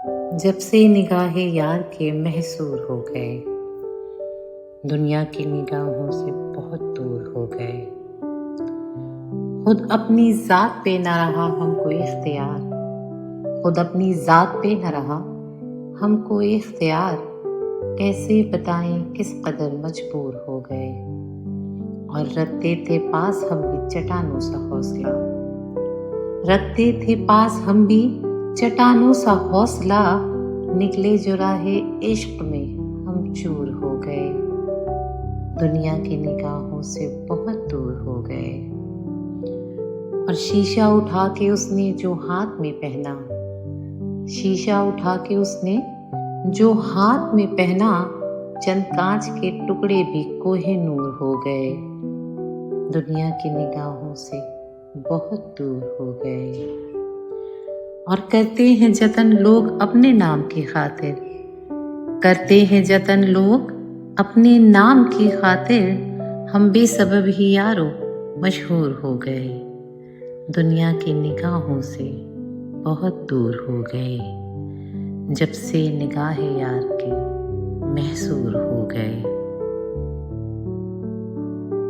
जब से निगाहे यार के महसूर हो गए, दुनिया की निगाहों से बहुत दूर हो गए। खुद अपनी जात पे न रहा हमको इख्तियार, खुद अपनी जात पे न रहा हमको इख्तियार। कैसे बताएं किस कदर मजबूर हो गए, और रखते थे पास हम भी चट्टानों सा हौसला, रखते थे पास हम भी चट्टानों सा हौसला। निकले जो राहे इश्क में हम चूर हो गए, दुनिया की निगाहों से बहुत दूर हो गए। और शीशा उठा के उसने जो हाथ में पहना, शीशा उठा के उसने जो हाथ में पहना, चंद कांच के टुकड़े भी कोहिनूर हो गए, दुनिया की निगाहों से बहुत दूर हो गए। और करते हैं जतन लोग अपने नाम की खातिर, करते हैं जतन लोग अपने नाम की खातिर। हम बेसबब ही यारो मशहूर हो गए, दुनिया की निगाहों से बहुत दूर हो गए। जब से निगाहे यार के महसूर हो गए।